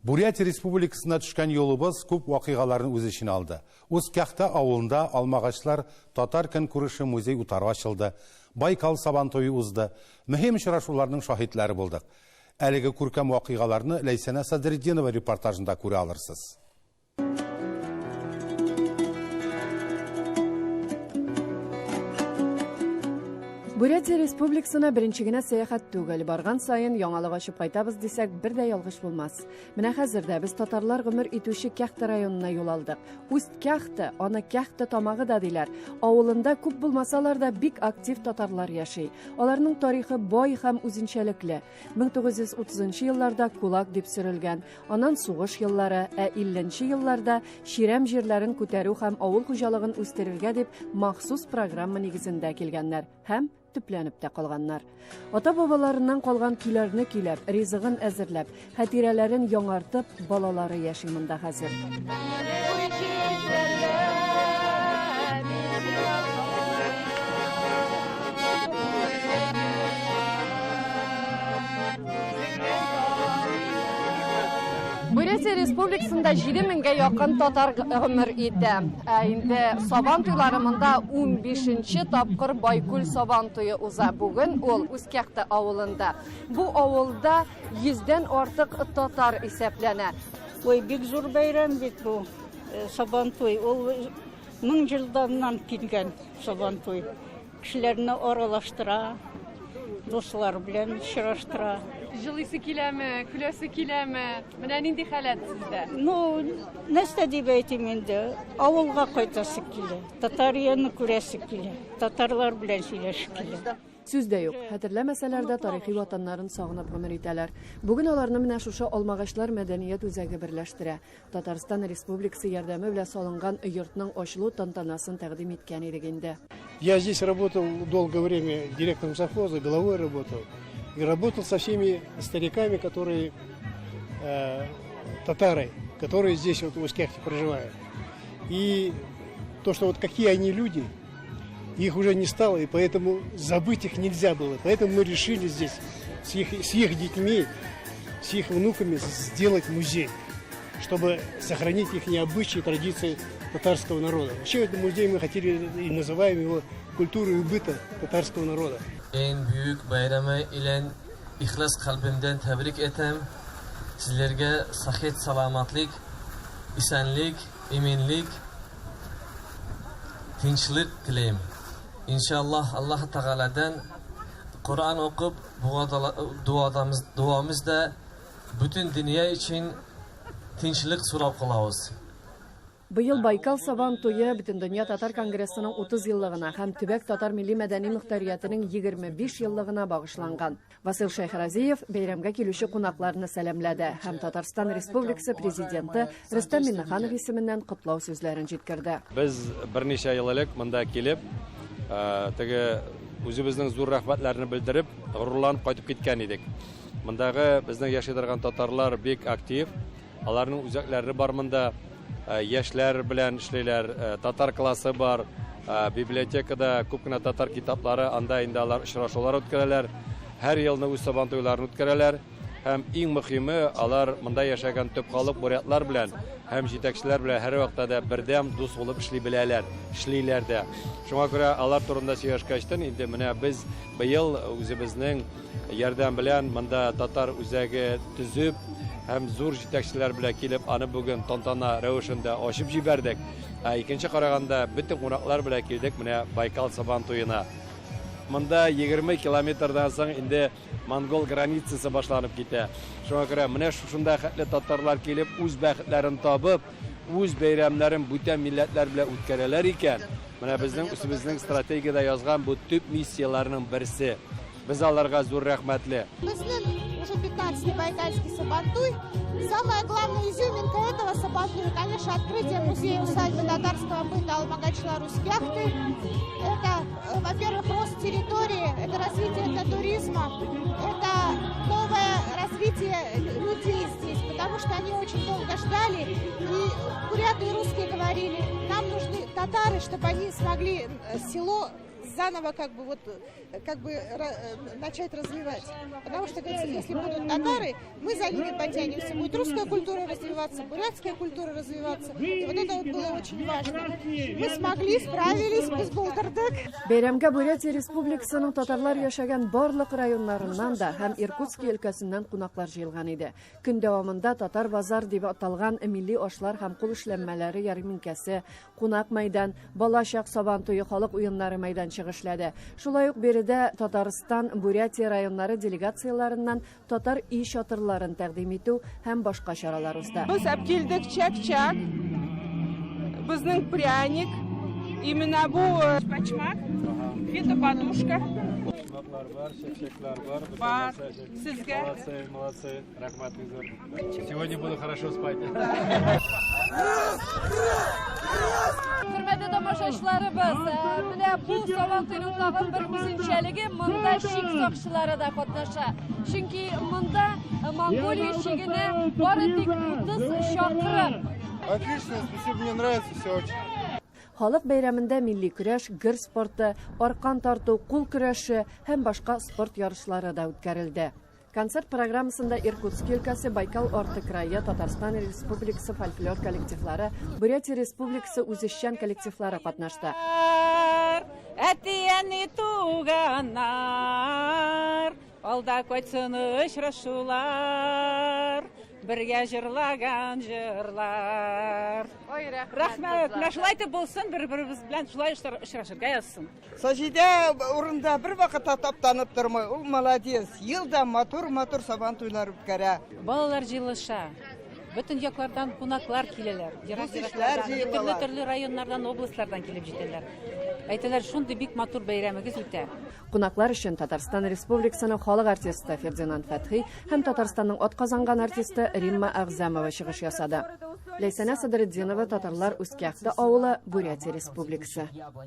Бурятия Республикасына түшкән юлыбыз күп вакыйгаларны үз ичине алды. Усть-Кяхта авылында алмагачлар татар көнкүреше музей утары ачылды. Байкал сабантойы узды. Мөһим очрашуларның шаһитләре булдык. Әлеге күркәм вакыйгаларны Ләйсәнә Садретдинова репортажында күрә алырсыз. Бурятия Республикасына беренче генә сәяхәт түгел, барган сайын яңалык ачып кайтабыз дисәк, бер дә ялгыш булмас. Менә хәзердә без татарлар гомер итүче Кяхта районына юл алдык. Усть-Кяхта, аны Кяхта тамагы да диләр. Авылында күп булмасалар да бик актив татарлар яши. Аларның тарихы бай һәм үзенчәлекле. 1930 елларда кулак дип сөрелгән. Аннан сугыш еллары, 50 елларда Ширәм җирләрен күтәрү һәм авыл хуҗалыгын үстерергә дип махсус программа нигезендә килгәннәр һәм төпләнеп тә калганнар. Ата-бабаларыннан калган көйләрне көйләп, ризыгын әзерләп, хатирәләрен яңартып, балалары яши монда хәзер. Бурятия Республикасында 7000-гә якын татар гомер итә. Инде сабан туйларында 15-нче тапкыр Байкүл сабан туе уза. Бүген ул Усть-Кяхта авылында. Бу авылда 100дән артык татар исәпләнә. Ой, бик зур бәйрәм бит бу сабан туй. Ул 1000 елдан килгән сабан туй. Кешеләрне аралаштыра, дуслар белән очраштыра. Җылысы киләме, көләсе киләме? Менә нинди халат сездә? Ну, нәрсә дип әйтим инде? Авылга кайтасы килә. Татарияны күрәсе килә. Татарлар белән сөйләшеп килә. Сүз дә юк. Хәтерләмәсәләр дә тарихи ватаннарын сагынып гомер итәләр. Бүген аларны менә шушы алмагачлар мәдәният үзәге берләштерә. Татарстан Республикасы ярдәме белән салынган йортның ачылу тантанасын тәкъдим иткән идек инде. Я здесь работал долгое время директором совхоза, головой работал. И работал со всеми стариками, которые татары, которые здесь вот в Усть-Кяхте проживают. И то, что вот какие они люди, их уже не стало, и поэтому забыть их нельзя было. Поэтому мы решили здесь с их детьми, с их внуками сделать музей, чтобы сохранить их обычаи и традиции татарского народа. Вообще этот музей мы хотели и называем его «Культурой и быта татарского народа». En büyük bayramı ile ihlas kalbimden tebrik etem. Sizlerge sıhhat, salamatlık, isenlik, eminlik, tinçlik dileyim. İnşallah Allah Teala'dan Kur'an okup duamızda bütün dünya için tinçlik sorab kılavuz. Быел Байкал сабан туе бөтен дөнья татар конгрессының 30 еллыгына һәм Төбәк татар милли мәдәни мөхтәриятының 25 еллыгына багышланган. Васил Шайхразиев бәйрәмгә килүче кунакларны сәламләде һәм Татарстан Республикасы президенты Рөстәм Миңнеханов исеменнән котлау сүзләрен җиткерде. Без берничә ел элек монда килеп, теге үзебезнең зур рәхмәтләрне белдереп, горурланып кайтып киткән идек. Мондагы безнең яши торган татарлар бик актив. Аларның үзәкләре бар монда. Яшьләр белән эшләйләр, татар классы бар, библиотекада күп кенә татар китаплары, анда инде алар очрашулар үткәрәләр, һәр елны үз сабан туйларын үткәрәләр, һәм иң мөһиме, алар монда яшәгән төп халык бурятлар белән һәм җитәкчеләр белән һәр вакытта бердәм дус булып эшли беләләр, эшлиләр дә. Шуңа күрә алар турында сөйләшкәчтән инде менә без быел үзебезнең ярдәм белән монда татар үзәге төзеп, һәм зур җитәкчеләр белән килеп, аны бүген тантана рәвешендә ачып җибәрдек. Икенче караганда бөтен кунаклар белән килдек менә Байкал сабан туена. Монда 20 километрдан соң инде Монгол границасы башланып китә. Шуңа күрә менә шушында хәтле татарлар килеп, үз бәхетләрен табып, үз бәйрәмнәрен бүтән милләтләр белән үткәрәләр икән. Менә безнең стратегиядә язган бу төп миссияләрнең берсе. Без аларга зур рәхмәтле. Уже 15-й байкальский сабантуй. Самая главная изюминка этого сабантуя, конечно, открытие музея усадьбы татарского быта Алмагачлар Усть-Кяхты. Это, во-первых, рост территории, это развитие туризма, это новое развитие людей здесь, потому что они очень долго ждали. И буряты и русские говорили, нам нужны татары, чтобы они смогли село заново начать развивать. Потому что, если будут татары, мы за ними потянемся. Будет русская культура развиваться, бурятская культура развиваться. И вот это вот было очень важно. Мы смогли, справились, biz bo'ldirdik. Бәйрәмгә Бурятия Республикасының татарлар яшәгән барлык районнарыннан да һәм Иркутск өлкәсеннән кунаклар җыелган иде. Көн дәвамында Татар базар дип аталган милли ашлар һәм кул эшләнмәләре ярминкәсе, кунак мәйдан, балачак сабантуе халык уеннары мәйданчыгы эшләде. Шулай ук биредә Татарстан, Бурятия районнары делегацияларыннан татар үй чатырларын тәкъдим итү һәм башка чаралар узды. Biz hep geldik çak-çak. Bizning пряник. Именно bu paçmak. Видно подушка. Var, çiçekler var. Var. Sizge. Молодцы, рахматыңыздар. Сегодня буду хорошо спать. Hürmetli tamaşaçılarımız, bir bu Sabantuy'un tağın bir güzelçəligi, mında şik saqçıları da qatnaşa. Çünkü mında Mongoliya şigine barı dik 30 şaqırım. Отлично, спасибо, мне нравится все очень. Халык бәйрәмендә милли көрәш, гыр спорты, аркан тарту, кул көрәше һәм башка спорт ярышлары да үткәрелде. Концерт программасында Иркутск өлкәсе, Байкал Орты крае, Татарстан Республикасы фольклор коллективлары, Бурятия Республикасы үзешчән коллективлары катнашты. Әтияне туганнар, алда көтсіні очрашулар, бірге жырлаган жырлар. Рахмет, шулай болсын, бір-біріміз білән шулай ұшырашырға yazсын. Сажиде орында бір вақытта таптанып тұрмай, ол молодец. Елда матур сабантуйлар үткәрә. Балалар жилыша. Bütün яклардан кунаклар киләләр. Төрле районнардан, областлардан килеп җитәләр. Әйтәләр, шундый бик матур бәйрәмегез үтә. Кунаклар өчен Татарстан Республикасының халык артисты Фердинанд Фәтхи һәм Татарстанның атказанган артисты Римма Агзамова чыгыш ясады. Ләйсәнә Садретдинова, Татарлар Үскәхтә авылы, Бурятия Республикасы.